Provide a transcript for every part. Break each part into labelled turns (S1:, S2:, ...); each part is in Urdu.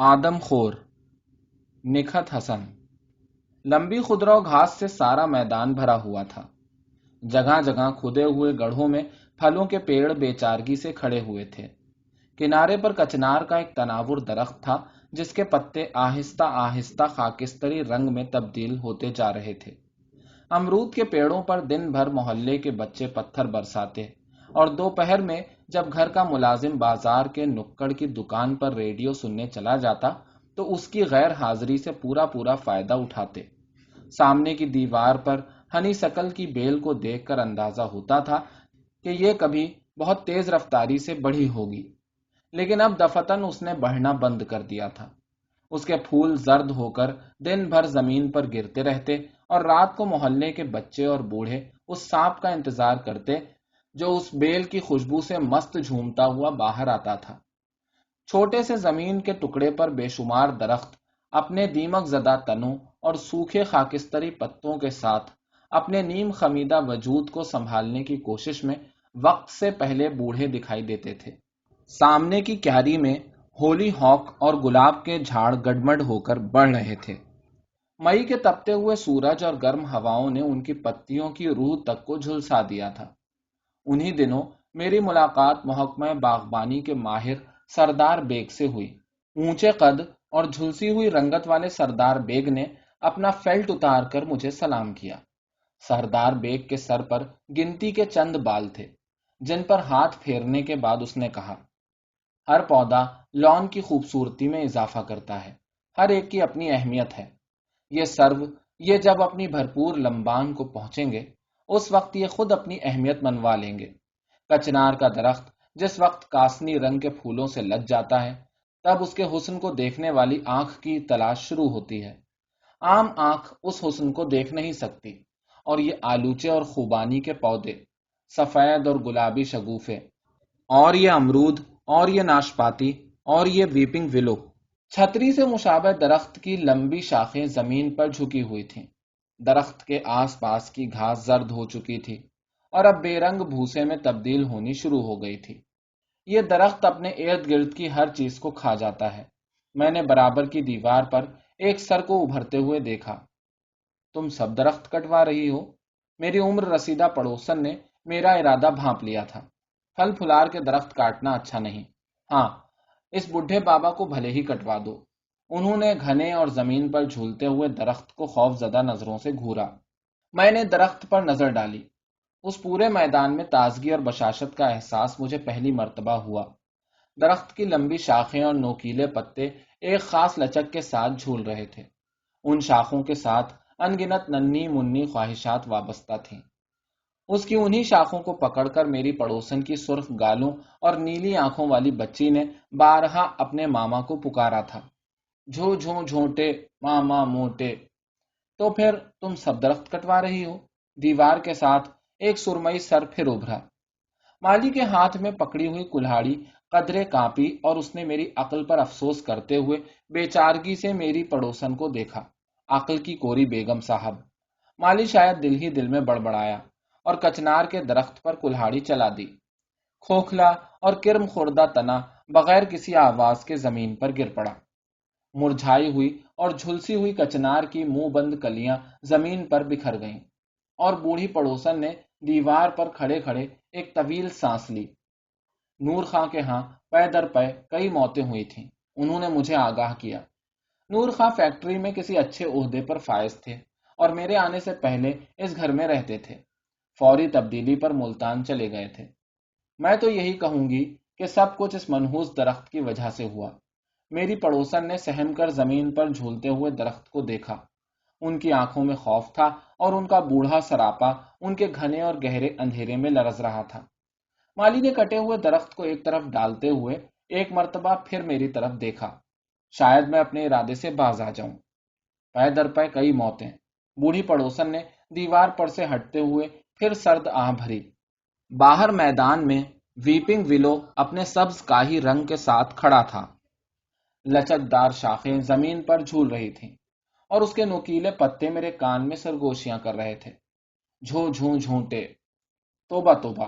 S1: آدم خور، نکھت حسن۔ لمبی خضرا گھاس سے سارا میدان بھرا ہوا تھا۔ جگہ جگہ کھدے ہوئے گڑھوں میں پھلوں کے پیڑ بے چارگی سے کھڑے ہوئے تھے۔ کنارے پر کچنار کا ایک تناور درخت تھا جس کے پتے آہستہ آہستہ خاکستری رنگ میں تبدیل ہوتے جا رہے تھے۔ امرود کے پیڑوں پر دن بھر محلے کے بچے پتھر برساتے، اور دوپہر میں جب گھر کا ملازم بازار کے نکڑ کی دکان پر ریڈیو سننے چلا جاتا تو اس کی غیر حاضری سے پورا پورا فائدہ اٹھاتے۔ سامنے کی دیوار پر ہنی سکل کی بیل کو دیکھ کر اندازہ ہوتا تھا کہ یہ کبھی بہت تیز رفتاری سے بڑھی ہوگی، لیکن اب دفتن اس نے بڑھنا بند کر دیا تھا۔ اس کے پھول زرد ہو کر دن بھر زمین پر گرتے رہتے، اور رات کو محلے کے بچے اور بوڑھے اس سانپ کا انتظار کرتے جو اس بیل کی خوشبو سے مست جھومتا ہوا باہر آتا تھا۔ چھوٹے سے زمین کے ٹکڑے پر بے شمار درخت اپنے دیمک زدہ تنوں اور سوکھے خاکستری پتوں کے ساتھ اپنے نیم خمیدہ وجود کو سنبھالنے کی کوشش میں وقت سے پہلے بوڑھے دکھائی دیتے تھے۔ سامنے کی کیاری میں ہولی ہاک اور گلاب کے جھاڑ گڈمڈ ہو کر بڑھ رہے تھے۔ مئی کے تپتے ہوئے سورج اور گرم ہواؤں نے ان کی پتیوں کی روح تک کو جھلسا دیا تھا۔ انہی دنوں میری ملاقات محکمہ باغبانی کے ماہر سردار بیگ سے ہوئی۔ اونچے قد اور جھلسی ہوئی رنگت والے سردار بیگ نے اپنا فیلٹ اتار کر مجھے سلام کیا۔ سردار بیگ کے سر پر گنتی کے چند بال تھے جن پر ہاتھ پھیرنے کے بعد اس نے کہا، ہر پودا لان کی خوبصورتی میں اضافہ کرتا ہے، ہر ایک کی اپنی اہمیت ہے۔ یہ جب اپنی بھرپور لمبان کو پہنچیں گے اس وقت یہ خود اپنی اہمیت منوا لیں گے۔ کچنار کا درخت جس وقت کاسنی رنگ کے پھولوں سے لگ جاتا ہے تب اس کے حسن کو دیکھنے والی آنکھ کی تلاش شروع ہوتی ہے۔ عام آنکھ اس حسن کو دیکھ نہیں سکتی، اور یہ آلوچے اور خوبانی کے پودے، سفید اور گلابی شگوفے، اور یہ امرود، اور یہ ناشپاتی، اور یہ ویپنگ ولو، چھتری سے مشابہ درخت کی لمبی شاخیں زمین پر جھکی ہوئی تھیں۔ درخت کے آس پاس کی گھاس زرد ہو چکی تھی اور اب بے رنگ بھوسے میں تبدیل ہونی شروع ہو گئی تھی۔ یہ درخت اپنے ارد گرد کی ہر چیز کو کھا جاتا ہے۔ میں نے برابر کی دیوار پر ایک سر کو ابھرتے ہوئے دیکھا۔ تم سب درخت کٹوا رہی ہو؟ میری عمر رسیدہ پڑوسن نے میرا ارادہ بھانپ لیا تھا۔ پھل پھلار کے درخت کاٹنا اچھا نہیں۔ ہاں، اس بڈھے بابا کو بھلے ہی کٹوا دو۔ انہوں نے گھنے اور زمین پر جھولتے ہوئے درخت کو خوف زدہ نظروں سے گھورا۔ میں نے درخت پر نظر ڈالی۔ اس پورے میدان میں تازگی اور بشاشت کا احساس مجھے پہلی مرتبہ ہوا۔ درخت کی لمبی شاخیں اور نوکیلے پتے ایک خاص لچک کے ساتھ جھول رہے تھے۔ ان شاخوں کے ساتھ ان گنت ننھی منی خواہشات وابستہ تھیں۔ اس کی انہی شاخوں کو پکڑ کر میری پڑوسن کی سرخ گالوں اور نیلی آنکھوں والی بچی نے بارہا اپنے ماما کو پکارا تھا، جھو جھو جھونٹے ماما موٹے۔ تو پھر تم سب درخت کٹوا رہی ہو؟ دیوار کے ساتھ ایک سرمئی سر پھر ابھرا۔ مالی کے ہاتھ میں پکڑی ہوئی کلہاڑی قدرے کانپی اور اس نے میری عقل پر افسوس کرتے ہوئے بے چارگی سے میری پڑوسن کو دیکھا۔ عقل کی کوری بیگم صاحب، مالی شاید دل ہی دل میں بڑبڑایا اور کچنار کے درخت پر کلہاڑی چلا دی۔ کھوکھلا اور کرم خوردہ تنا بغیر کسی آواز کے زمین پر گر پڑا۔ مرجھائی ہوئی اور جھلسی ہوئی کچنار کی منہ بند کلیاں زمین پر بکھر گئیں، اور بوڑھی پڑوسن نے دیوار پر کھڑے کھڑے ایک طویل سانس لی۔ نور خاں کے ہاں پے در پے کئی موتیں ہوئی تھیں۔ انہوں نے مجھے آگاہ کیا۔ نور خاں فیکٹری میں کسی اچھے عہدے پر فائز تھے اور میرے آنے سے پہلے اس گھر میں رہتے تھے۔ فوری تبدیلی پر ملتان چلے گئے تھے۔ میں تو یہی کہوں گی کہ سب کچھ اس منحوس درخت کی وجہ سے ہوا۔ میری پڑوسن نے سہم کر زمین پر جھولتے ہوئے درخت کو دیکھا۔ ان کی آنکھوں میں خوف تھا اور ان کا بوڑھا سراپا ان کے گھنے اور گہرے اندھیرے میں لرز رہا تھا۔ مالی نے کٹے ہوئے درخت کو ایک طرف ڈالتے ہوئے ایک مرتبہ پھر میری طرف دیکھا۔ شاید میں اپنے ارادے سے باز آ جاؤں۔ پے در پے کئی موتیں۔ بوڑھی پڑوسن نے دیوار پر سے ہٹتے ہوئے پھر سرد آہ بھری۔ باہر میدان میں ویپنگ ولو اپنے سبز کاہی رنگ کے ساتھ کھڑا تھا۔ لچکدار شاخیں زمین پر جھول رہی تھیں اور اس کے نوکیلے پتے میرے کان میں سرگوشیاں کر رہے تھے۔ جھو جھو جھونٹے، توبہ توبہ،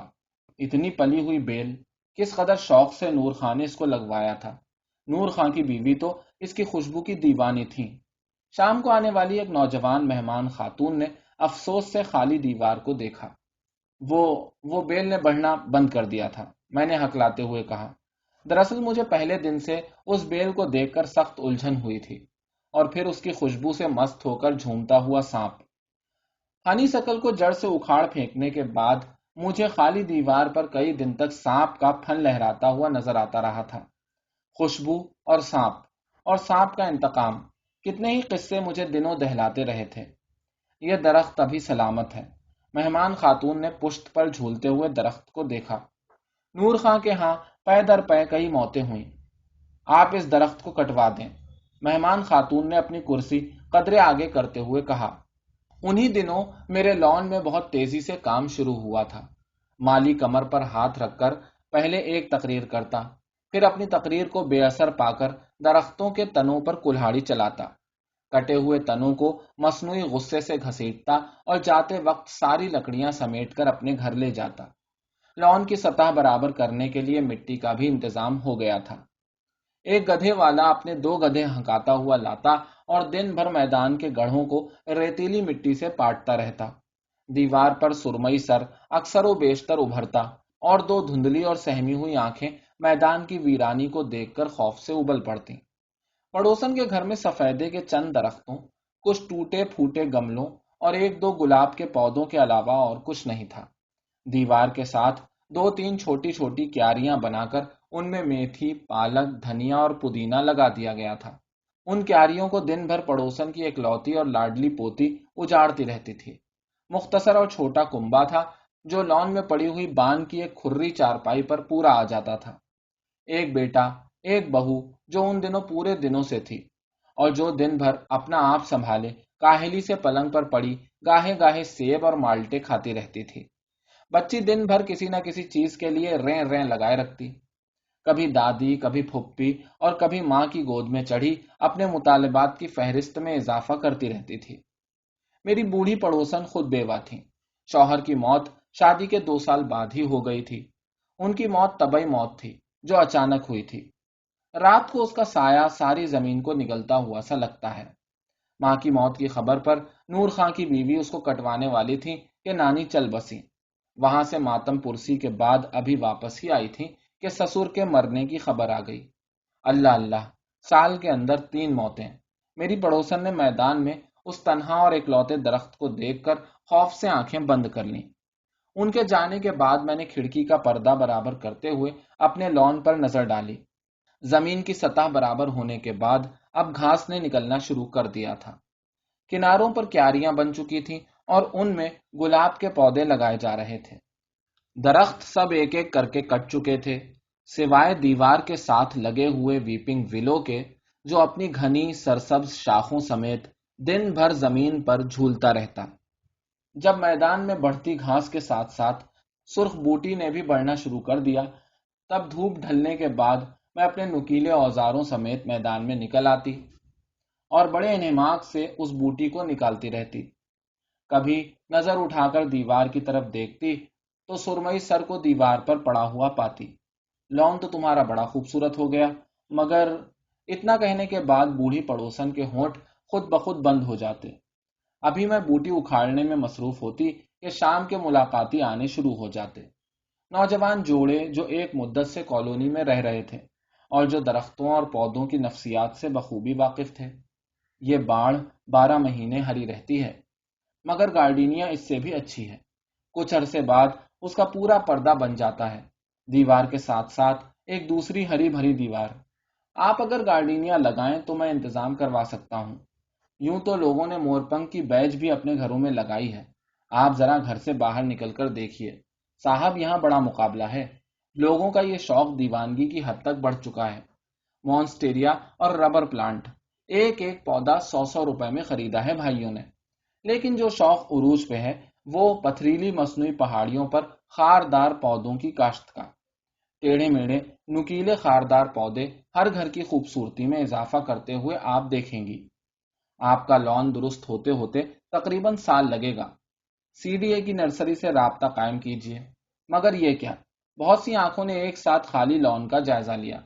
S1: اتنی پلی ہوئی بیل، کس قدر شوق سے نور خان نے اس کو لگوایا تھا۔ نور خان کی بیوی تو اس کی خوشبو کی دیوانی تھی۔ شام کو آنے والی ایک نوجوان مہمان خاتون نے افسوس سے خالی دیوار کو دیکھا۔ وہ وہ بیل نے بڑھنا بند کر دیا تھا، میں نے ہکلاتے ہوئے کہا۔ دراصل مجھے پہلے دن سے اس بیل کو دیکھ کر سخت الجھن ہوئی تھی، اور پھر اس کی خوشبو سے مست ہو کر جھومتا ہوا سانپ۔ ہنی سکل کو جڑ سے اکھاڑ پھینکنے کے بعد مجھے خالی دیوار پر کئی دن تک سانپ کا پھن لہراتا ہوا نظر آتا رہا تھا۔ خوشبو اور سانپ کا انتقام، کتنے ہی قصے مجھے دنوں دہلاتے رہے تھے۔ یہ درخت ابھی سلامت ہے۔ مہمان خاتون نے پشت پر جھولتے ہوئے درخت کو دیکھا۔ نور خان کے ہاں پے در پے کئی موتیں ہوئیں۔ آپ اس درخت کو کٹوا دیں، مہمان خاتون نے اپنی کرسی قدرے آگے کرتے ہوئے کہا۔ انہی دنوں میرے لان میں بہت تیزی سے کام شروع ہوا تھا۔ مالی کمر پر ہاتھ رکھ کر پہلے ایک تقریر کرتا، پھر اپنی تقریر کو بے اثر پا کر درختوں کے تنوں پر کلہاڑی چلاتا، کٹے ہوئے تنوں کو مصنوعی غصے سے گھسیٹتا اور جاتے وقت ساری لکڑیاں سمیٹ کر اپنے گھر لے جاتا۔ لان کی سطح برابر کرنے کے لیے مٹی کا بھی انتظام ہو گیا تھا۔ ایک گدھے والا اپنے 2 گدھے ہنکاتا ہوا لاتا اور دن بھر میدان کے گڑھوں کو ریتیلی مٹی سے پاٹتا رہتا۔ دیوار پر سرمئی سر اکثر و بیشتر ابھرتا، اور 2 دھندلی اور سہمی ہوئی آنکھیں میدان کی ویرانی کو دیکھ کر خوف سے ابل پڑتی۔ پڑوسن کے گھر میں سفیدے کے چند درختوں، کچھ ٹوٹے پھوٹے گملوں اور 1-2 گلاب کے پودوں کے علاوہ اور کچھ نہیں تھا۔ دیوار کے ساتھ 2-3 چھوٹی چھوٹی کیاریاں بنا کر ان میں میتھی، پالک، دھنیا اور پودینہ لگا دیا گیا تھا۔ ان کیاریوں کو دن بھر پڑوسن کی اکلوتی اور لاڈلی پوتی اجاڑتی رہتی تھی۔ مختصر اور چھوٹا کنبا تھا جو لان میں پڑی ہوئی بان کی ایک کھرری چارپائی پر پورا آ جاتا تھا۔ ایک بیٹا، ایک بہو جو ان دنوں پورے دنوں سے تھی، اور جو دن بھر اپنا آپ سنبھالے کاہلی سے پلنگ پر پڑی گاہے گاہے سیب اور مالٹے کھاتی رہتی تھی۔ بچی دن بھر کسی نہ کسی چیز کے لیے ریں ریں لگائے رکھتی، کبھی دادی، کبھی پھپھی اور کبھی ماں کی گود میں چڑھی اپنے مطالبات کی فہرست میں اضافہ کرتی رہتی تھی۔ میری بوڑھی پڑوسن خود بیوہ تھی۔ شوہر کی موت شادی کے 2 سال بعد ہی ہو گئی تھی۔ ان کی موت طبعی موت تھی جو اچانک ہوئی تھی۔ رات کو اس کا سایہ ساری زمین کو نگلتا ہوا سا لگتا ہے۔ ماں کی موت کی خبر پر نور خان کی بیوی اس کو کٹوانے والی تھی کہ نانی چل بسی۔ وہاں سے ماتم پرسی کے بعد ابھی واپس ہی آئی تھی کہ سسر کے مرنے کی خبر آ گئی۔ اللہ اللہ، سال کے اندر 3 موتیں۔ میری پڑوسن نے میدان میں اس تنہا اور اکلوتے درخت کو دیکھ کر خوف سے آنکھیں بند کر لیں۔ ان کے جانے کے بعد میں نے کھڑکی کا پردہ برابر کرتے ہوئے اپنے لان پر نظر ڈالی۔ زمین کی سطح برابر ہونے کے بعد اب گھاس نے نکلنا شروع کر دیا تھا۔ کناروں پر کیاریاں بن چکی تھیں اور ان میں گلاب کے پودے لگائے جا رہے تھے۔ درخت سب ایک ایک کر کے کٹ چکے تھے، سوائے دیوار کے ساتھ لگے ہوئے ویپنگ ولو کے، جو اپنی گھنی سرسبز شاخوں سمیت دن بھر زمین پر جھولتا رہتا۔ جب میدان میں بڑھتی گھاس کے ساتھ ساتھ سرخ بوٹی نے بھی بڑھنا شروع کر دیا، تب دھوپ ڈھلنے کے بعد میں اپنے نکیلے اوزاروں سمیت میدان میں نکل آتی اور بڑے انہماک سے اس بوٹی کو نکالتی رہتی۔ کبھی نظر اٹھا کر دیوار کی طرف دیکھتی تو سرمئی سر کو دیوار پر پڑا ہوا پاتی۔ لون تو تمہارا بڑا خوبصورت ہو گیا، مگر اتنا کہنے کے بعد بوڑھی پڑوسن کے ہونٹ خود بخود بند ہو جاتے۔ ابھی میں بوٹی اکھاڑنے میں مصروف ہوتی کہ شام کے ملاقاتی آنے شروع ہو جاتے۔ نوجوان جوڑے جو ایک مدت سے کالونی میں رہ رہے تھے اور جو درختوں اور پودوں کی نفسیات سے بخوبی واقف تھے۔ یہ باڑ 12 مہینے ہری رہتی ہے، مگر گارڈینیا اس سے بھی اچھی ہے۔ کچھ عرصے بعد اس کا پورا پردہ بن جاتا ہے، دیوار کے ساتھ ساتھ ایک دوسری ہری بھری دیوار۔ آپ اگر گارڈینیا لگائیں تو میں انتظام کروا سکتا ہوں۔ یوں تو لوگوں نے مورپنک کی بیج بھی اپنے گھروں میں لگائی ہے۔ آپ ذرا گھر سے باہر نکل کر دیکھیے صاحب، یہاں بڑا مقابلہ ہے۔ لوگوں کا یہ شوق دیوانگی کی حد تک بڑھ چکا ہے۔ مونسٹیریا اور ربر پلانٹ، ایک ایک پودا 100 روپے میں خریدا ہے بھائیوں نے۔ لیکن جو شوق عروج پہ ہے وہ پتھریلی مصنوعی پہاڑیوں پر خاردار پودوں کی کاشت کا۔ ٹیڑھے میڑھے نکیلے خاردار پودے ہر گھر کی خوبصورتی میں اضافہ کرتے ہوئے آپ دیکھیں گی۔ آپ کا لان درست ہوتے ہوتے تقریباً سال لگے گا۔ سی ڈی اے کی نرسری سے رابطہ قائم کیجیے۔ مگر یہ کیا، بہت سی آنکھوں نے ایک ساتھ خالی لان کا جائزہ لیا۔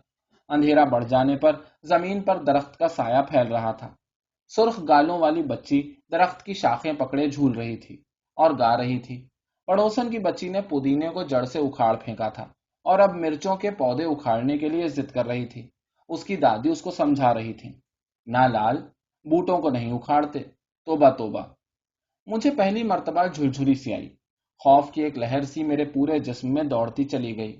S1: اندھیرا بڑھ جانے پر زمین پر درخت کا سایہ پھیل رہا تھا۔ سرخ گالوں والی بچی درخت کی شاخیں پکڑے جھول رہی تھی اور گا رہی تھی۔ پڑوسن کی بچی نے پودینے کو جڑ سے اکھاڑ پھینکا تھا اور اب مرچوں کے پودے اکھاڑنے کے لیے ضد کر رہی تھی۔ اس کی دادی اس کو سمجھا رہی تھی، نہ لال، بوٹوں کو نہیں اکھاڑتے، توبہ توبہ۔ مجھے پہلی مرتبہ جھرجھری سی آئی، خوف کی ایک لہر سی میرے پورے جسم میں دوڑتی چلی گئی۔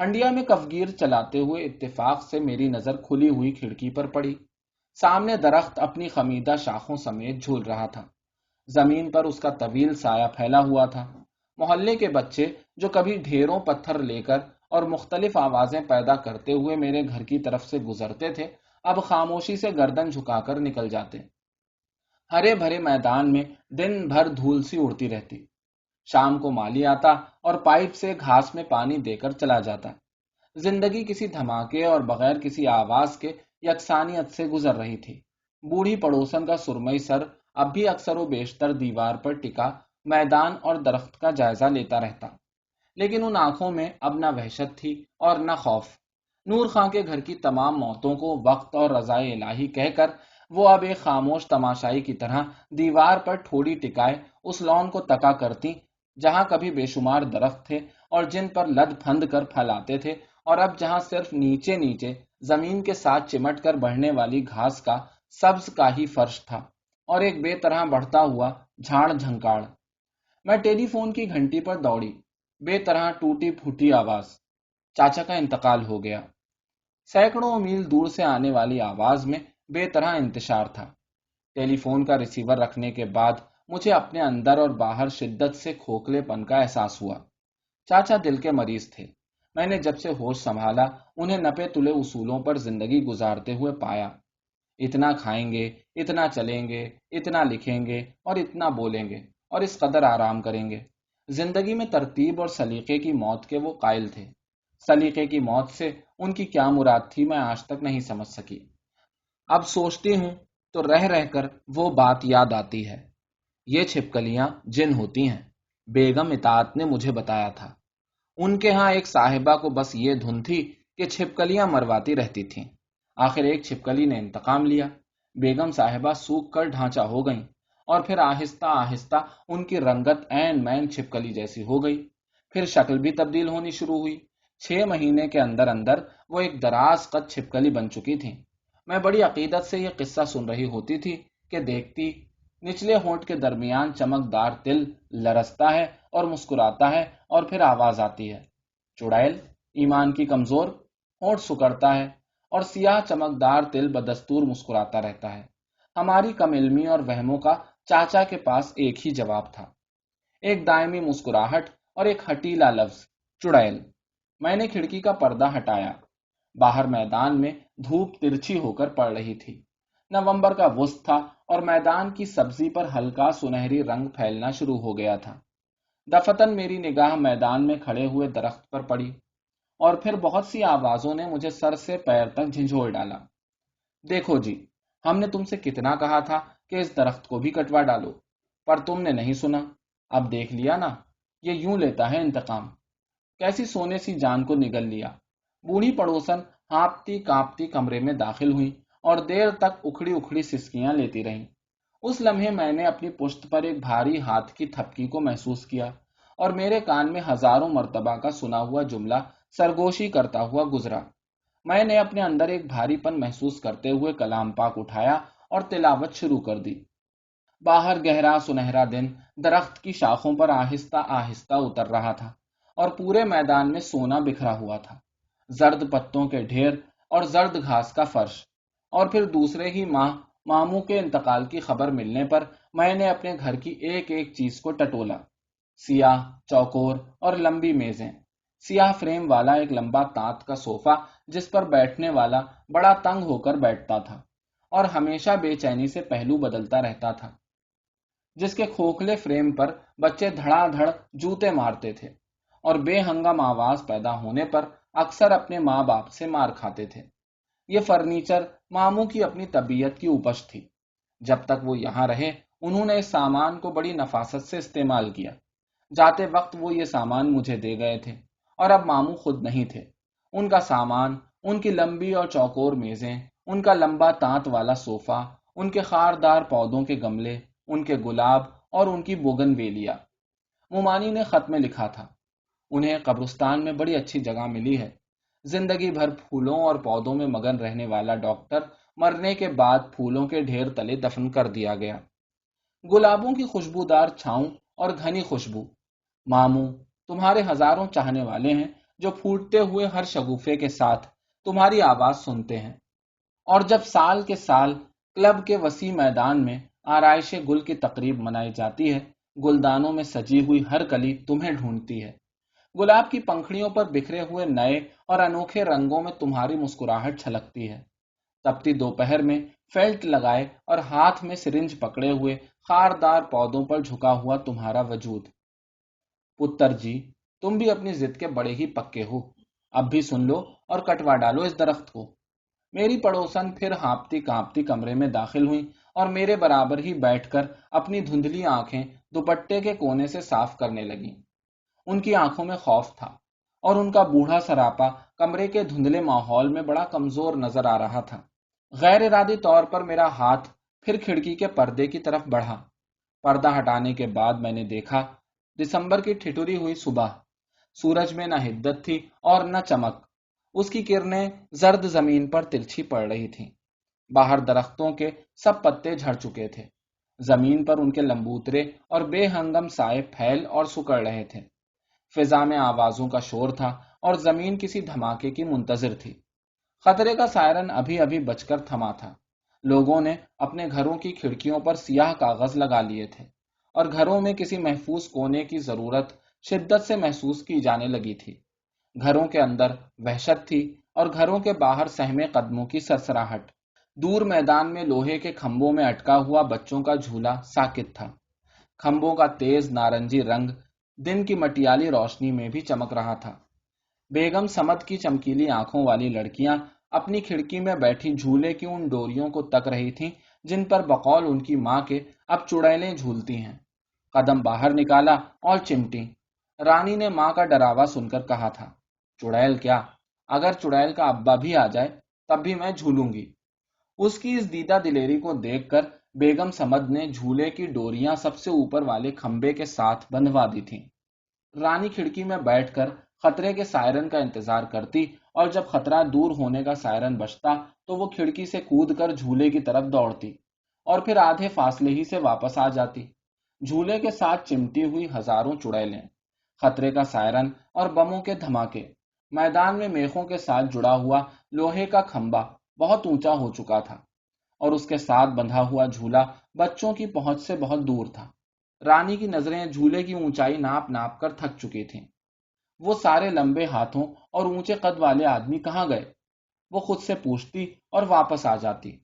S1: ہنڈیا میں کفگیر چلاتے ہوئے اتفاق سے میری نظر کھلی ہوئی کھڑکی پر پڑی۔ سامنے درخت اپنی خمیدہ شاخوں سمیت جھول رہا تھا، زمین پر اس کا طویل سایہ پھیلا ہوا تھا۔ محلے کے بچے جو کبھی ڈھیروں پتھر لے کر اور مختلف آوازیں پیدا کرتے ہوئے میرے گھر کی طرف سے گزرتے تھے، اب خاموشی سے گردن جھکا کر نکل جاتے۔ ہرے بھرے میدان میں دن بھر دھول سی اڑتی رہتی۔ شام کو مالی آتا اور پائپ سے گھاس میں پانی دے کر چلا جاتا۔ زندگی کسی دھماکے اور بغیر کسی آواز کے یکسانیت سے گزر رہی تھی۔ بوڑھی پڑوسن کا سرمئی سر اب بھی اکثر و بیشتر دیوار پر ٹکا میدان اور درخت کا جائزہ لیتا رہتا، لیکن ان آنکھوں میں اب نہ وحشت تھی اور نہ خوف۔ نور خاں کے گھر کی تمام موتوں کو وقت اور رضائے الہی کہہ کر وہ اب ایک خاموش تماشائی کی طرح دیوار پر ٹھوڑی ٹکائے اس لان کو تکا کرتی جہاں کبھی بے شمار درخت تھے اور جن پر لد پھند کر پھل آتے تھے، اور اب جہاں صرف نیچے نیچے زمین کے ساتھ چمٹ کر بڑھنے والی گھاس کا سبز کا ہی فرش تھا اور ایک بے طرح بڑھتا ہوا جھاڑ جھنکاڑ۔ میں ٹیلی فون کی گھنٹی پر دوڑی، بے طرح ٹوٹی پھوٹی آواز، چاچا کا انتقال ہو گیا۔ سینکڑوں میل دور سے آنے والی آواز میں بے طرح انتشار تھا۔ ٹیلی فون کا ریسیور رکھنے کے بعد مجھے اپنے اندر اور باہر شدت سے کھوکھلے پن کا احساس ہوا۔ چاچا دل کے مریض تھے۔ میں نے جب سے ہوش سنبھالا انہیں نپے تلے اصولوں پر زندگی گزارتے ہوئے پایا۔ اتنا کھائیں گے، اتنا چلیں گے، اتنا لکھیں گے اور اتنا بولیں گے اور اس قدر آرام کریں گے۔ زندگی میں ترتیب اور سلیقے کی موت کے وہ قائل تھے۔ سلیقے کی موت سے ان کی کیا مراد تھی میں آج تک نہیں سمجھ سکی۔ اب سوچتی ہوں تو رہ رہ کر وہ بات یاد آتی ہے۔ یہ چھپکلیاں جن ہوتی ہیں، بیگم اطاعت نے مجھے بتایا تھا۔ ان کے ہاں ایک صاحبہ کو بس یہ دھن تھی کہ چھپکلیاں مرواتی رہتی تھیں۔ آخر ایک چھپکلی نے انتقام لیا، بیگم صاحبہ سوکھ کر ڈھانچہ ہو گئیں اور پھر آہستہ آہستہ ان کی رنگت عین مین چھپکلی جیسی ہو گئی۔ پھر شکل بھی تبدیل ہونی شروع ہوئی۔ 6 مہینے کے اندر اندر وہ ایک دراز قد چھپکلی بن چکی تھیں۔ میں بڑی عقیدت سے یہ قصہ سن رہی ہوتی تھی کہ دیکھتی نچلے ہونٹ کے درمیان چمکدار تل لرزتا ہے اور مسکراتا ہے اور پھر آواز آتی ہے، چڑیل ایمان کی کمزور۔ ہونٹ سکڑتا ہے اور سیاہ چمکدار تل بدستور مسکراتا رہتا ہے۔ ہماری کم علمی اور وہموں کا چاچا کے پاس ایک ہی جواب تھا، ایک دائمی مسکراہٹ اور ایک ہٹیلا لفظ، چڑیل۔ میں نے کھڑکی کا پردہ ہٹایا۔ باہر میدان میں دھوپ ترچھی ہو کر پڑ رہی تھی۔ نومبر کا وسط تھا اور میدان کی سبزی پر ہلکا سنہری رنگ پھیلنا شروع ہو گیا تھا۔ دفتن میری نگاہ میدان میں کھڑے ہوئے درخت پر پڑی اور پھر بہت سی آوازوں نے مجھے سر سے پیر تک جھنجھوڑ ڈالا۔ دیکھو جی، ہم نے تم سے کتنا کہا تھا کہ اس درخت کو بھی کٹوا ڈالو، پر تم نے نہیں سنا۔ اب دیکھ لیا نا، یہ یوں لیتا ہے انتقام۔ کیسی سونے سی جان کو نگل لیا۔ بوڑھی پڑوسن ہانپتی کانپتی کمرے میں داخل ہوئی اور دیر تک اکھڑی اکھڑی سسکیاں لیتی رہیں۔ اس لمحے میں نے اپنی پشت پر ایک بھاری ہاتھ کی تھپکی کو محسوس کیا اور میرے کان میں ہزاروں مرتبہ کا سنا ہوا جملہ سرگوشی کرتا ہوا گزرا۔ میں نے اپنے اندر ایک بھاری پن محسوس کرتے ہوئے کلام پاک اٹھایا اور تلاوت شروع کر دی۔ باہر گہرا سنہرا دن درخت کی شاخوں پر آہستہ آہستہ اتر رہا تھا اور پورے میدان میں سونا بکھرا ہوا تھا، زرد پتوں کے ڈھیر اور زرد گھاس کا فرش۔ اور پھر دوسرے ہی ماہ ماموں کے انتقال کی خبر ملنے پر میں نے اپنے گھر کی ایک ایک چیز کو ٹٹولا۔ سیاہ چوکور اور لمبی میزیں، سیاہ فریم والا ایک لمبا تانت کا صوفہ جس پر بیٹھنے والا بڑا تنگ ہو کر بیٹھتا تھا اور ہمیشہ بے چینی سے پہلو بدلتا رہتا تھا، جس کے کھوکھلے فریم پر بچے دھڑا دھڑ جوتے مارتے تھے اور بے ہنگم آواز پیدا ہونے پر اکثر اپنے ماں باپ سے مار کھاتے تھے۔ یہ فرنیچر ماموں کی اپنی طبیعت کی اپج تھی۔ جب تک وہ یہاں رہے انہوں نے اس سامان کو بڑی نفاست سے استعمال کیا۔ جاتے وقت وہ یہ سامان مجھے دے گئے تھے اور اب ماموں خود نہیں تھے۔ ان کا سامان، ان کی لمبی اور چوکور میزیں، ان کا لمبا تانت والا صوفہ، ان کے خاردار پودوں کے گملے، ان کے گلاب اور ان کی بوگن ویلیا۔ مومانی نے خط میں لکھا تھا، انہیں قبرستان میں بڑی اچھی جگہ ملی ہے۔ زندگی بھر پھولوں اور پودوں میں مگن رہنے والا ڈاکٹر مرنے کے بعد پھولوں کے ڈھیر تلے دفن کر دیا گیا۔ گلابوں کی خوشبودار چھاؤں اور گھنی خوشبو۔ ماموں، تمہارے ہزاروں چاہنے والے ہیں جو پھوٹتے ہوئے ہر شگوفے کے ساتھ تمہاری آواز سنتے ہیں، اور جب سال کے سال کلب کے وسیع میدان میں آرائش گل کی تقریب منائی جاتی ہے، گلدانوں میں سجی ہوئی ہر کلی تمہیں ڈھونڈتی ہے۔ گلاب کی پنکھڑیوں پر بکھرے ہوئے نئے اور انوکھے رنگوں میں تمہاری مسکراہٹ چھلکتی ہے۔ تپتی دوپہر میں فیلٹ لگائے اور ہاتھ میں سرنج پکڑے ہوئے خاردار پودوں پر جھکا ہوا تمہارا وجود۔ پتر جی، تم بھی اپنی ضد کے بڑے ہی پکے ہو، اب بھی سن لو اور کٹوا ڈالو اس درخت کو۔ میری پڑوسن پھر ہانپتی کانپتی کمرے میں داخل ہوئی اور میرے برابر ہی بیٹھ کر اپنی دھندلی آنکھیں دوپٹے کے کونے سے صاف کرنے لگیں۔ ان کی آنکھوں میں خوف تھا اور ان کا بوڑھا سراپا کمرے کے دھندلے ماحول میں بڑا کمزور نظر آ رہا تھا۔ غیر ارادی طور پر میرا ہاتھ پھر کھڑکی کے پردے کی طرف بڑھا۔ پردہ ہٹانے کے بعد میں نے دیکھا، دسمبر کی ٹھٹری ہوئی صبح، سورج میں نہ حدت تھی اور نہ چمک، اس کی کرنیں زرد زمین پر ترچھی پڑ رہی تھیں۔ باہر درختوں کے سب پتے جھڑ چکے تھے، زمین پر ان کے لمبوترے اور بے ہنگم سائے پھیل اور سکڑ رہے تھے۔ فضا میں آوازوں کا شور تھا اور زمین کسی دھماکے کی منتظر تھی۔ خطرے کا سائرن ابھی ابھی بج کر تھما تھا۔ لوگوں نے اپنے گھروں کی کھڑکیوں پر سیاہ کاغذ لگا لیے تھے اور گھروں میں کسی محفوظ کونے کی ضرورت شدت سے محسوس کی جانے لگی تھی۔ گھروں کے اندر وحشت تھی اور گھروں کے باہر سہمے قدموں کی سرسراہٹ۔ دور میدان میں لوہے کے کھمبوں میں اٹکا ہوا بچوں کا جھولا ساکت تھا۔ کھمبوں کا تیز نارنجی رنگ دن کی مٹیالی روشنی میں بھی چمک رہا تھا۔ بیگم سمد کی چمکیلی آنکھوں والی لڑکیاں اپنی کھڑکی میں بیٹھی جھولے کی ان ڈوریوں کو تک رہی تھیں جن پر بقول ان کی ماں کے اب چڑیلیں جھولتی ہیں۔ قدم باہر نکالا اور چمٹی۔ رانی نے ماں کا ڈراوا سن کر کہا تھا، چڑیل کیا، اگر چڑیل کا ابا بھی آ جائے تب بھی میں جھولوں گی۔ اس کی اس دیدہ دلیری کو دیکھ کر بیگم سمد نے جھولے کی ڈوریاں سب سے اوپر والے کھمبے کے ساتھ بندھوا دی تھیں۔ رانی کھڑکی میں بیٹھ کر خطرے کے سائرن کا انتظار کرتی اور جب خطرہ دور ہونے کا سائرن بجتا تو وہ کھڑکی سے کود کر جھولے کی طرف دوڑتی اور پھر آدھے فاصلے ہی سے واپس آ جاتی، جھولے کے ساتھ چمٹی ہوئی ہزاروں چڑیلیں۔ خطرے کا سائرن اور بموں کے دھماکے۔ میدان میں میخوں کے ساتھ جڑا ہوا لوہے کا کھمبا بہت اونچا ہو چکا تھا اور اس کے ساتھ بندھا ہوا جھولا بچوں کی پہنچ سے بہت دور تھا۔ رانی کی نظریں جھولے کی اونچائی ناپ ناپ کر تھک چکی تھیں۔ وہ سارے لمبے ہاتھوں اور اونچے قد والے آدمی کہاں گئے؟ وہ خود سے پوچھتی اور واپس آ جاتی۔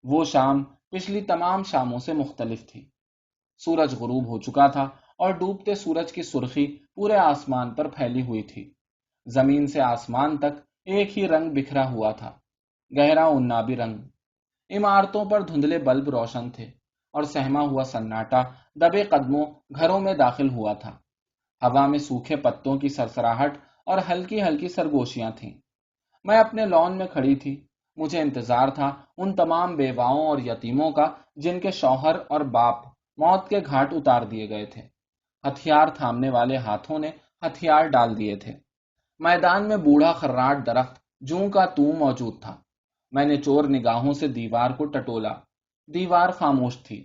S1: وہ شام پچھلی تمام شاموں سے مختلف تھی۔ سورج غروب ہو چکا تھا اور ڈوبتے سورج کی سرخی پورے آسمان پر پھیلی ہوئی تھی۔ زمین سے آسمان تک ایک ہی رنگ بکھرا ہوا تھا، گہرا عنابی رنگ۔ عمارتوں پر دھندلے بلب روشن تھے اور سہما ہوا سناٹا دبے قدموں گھروں میں داخل ہوا تھا۔ ہوا میں سوکھے پتوں کی سرسراہٹ اور ہلکی ہلکی سرگوشیاں تھیں۔ میں اپنے لان میں کھڑی تھی۔ مجھے انتظار تھا ان تمام بیواؤں اور یتیموں کا جن کے شوہر اور باپ موت کے گھاٹ اتار دیے گئے تھے۔ ہتھیار تھامنے والے ہاتھوں نے ہتھیار ڈال دیے تھے۔ میدان میں بوڑھا خراٹ درخت جوں کا توں موجود تھا۔ میں نے چور نگاہوں سے دیوار کو ٹٹولا۔ دیوار خاموش تھی۔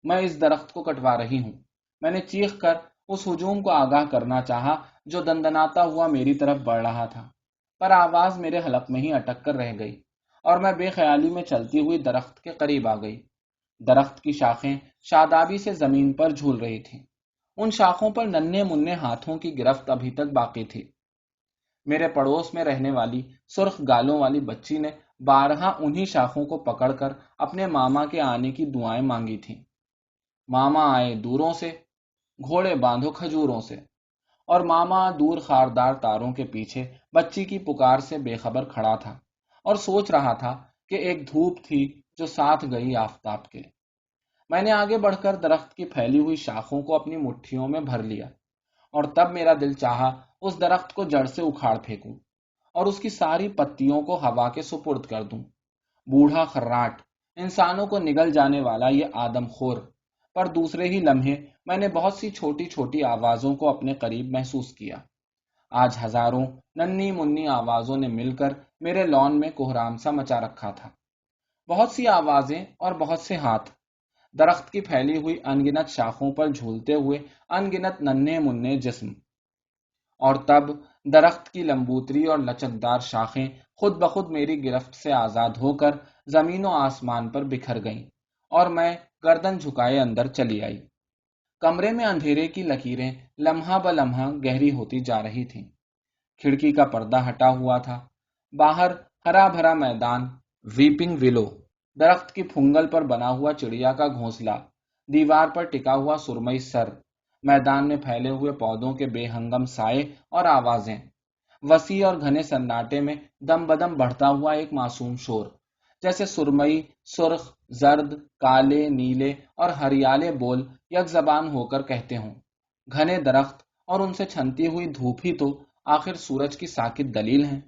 S1: میں اس درخت کو کٹوا رہی ہوں۔ میں نے چیخ کر اس ہجوم کو آگاہ کرنا چاہا جو دندناتا ہوا میری طرف بڑھ رہا تھا، پر آواز میرے حلق میں ہی اٹک کر رہ گئی اور میں بے خیالی میں چلتی ہوئی درخت کے قریب آ گئی۔ درخت کی شاخیں شادابی سے زمین پر جھول رہی تھیں۔ ان شاخوں پر ننھے منھے ہاتھوں کی گرفت ابھی تک باقی تھی۔ میرے پڑوس میں رہنے والی سرخ گالوں والی بچی نے بارہا انہی شاخوں کو پکڑ کر اپنے ماما کے آنے کی دعائیں مانگی تھیں۔ ماما آئے دوروں سے، گھوڑے باندھو کھجوروں سے، اور ماما دور خاردار تاروں کے پیچھے بچی کی پکار سے بے خبر کھڑا تھا اور سوچ رہا تھا کہ ایک دھوپ تھی جو ساتھ گئی آفتاب کے۔ میں نے آگے بڑھ کر درخت کی پھیلی ہوئی شاخوں کو اپنی مٹھیوں میں بھر لیا اور تب میرا دل چاہا اس درخت کو جڑ سے اکھاڑ پھینکوں اور اس کی ساری پتیوں کو ہوا کے سپرد کر دوں۔ بوڑھا خراٹ، انسانوں کو نگل جانے والا یہ آدم خور، پر دوسرے ہی لمحے میں نے بہت سی چھوٹی چھوٹی آوازوں کو اپنے قریب محسوس کیا۔ آج ہزاروں ننھی منی آوازوں نے مل کر میرے لان میں کوہرام سا مچا رکھا تھا۔ بہت سی آوازیں اور بہت سے ہاتھ، درخت کی پھیلی ہوئی انگنت شاخوں پر جھولتے ہوئے انگنت ننھے منھے جسم، اور تب درخت کی لمبوتری اور لچکدار شاخیں خود بخود میری گرفت سے آزاد ہو کر زمین و آسمان پر بکھر گئیں، اور میں گردن جھکائے اندر چلی آئی۔ کمرے میں اندھیرے کی لکیریں لمحہ بہ لمحہ گہری ہوتی جا رہی تھیں۔ کھڑکی کا پردہ ہٹا ہوا تھا۔ باہر ہرا بھرا میدان، ویپنگ ویلو، درخت کی پھنگل پر بنا ہوا چڑیا کا گھونسلہ، دیوار پر ٹکا ہوا سرمئی سر، میدان میں پھیلے ہوئے پودوں کے بے ہنگم سائے اور آوازیں، وسیع اور گھنے سناٹے میں دم بدم بڑھتا ہوا ایک معصوم شور، جیسے سرمئی سرخ، زرد، کالے، نیلے اور ہریالے بول یک زبان ہو کر کہتے ہوں۔ گھنے درخت اور ان سے چھنتی ہوئی دھوپ ہی تو آخر سورج کی ساکت دلیل ہیں۔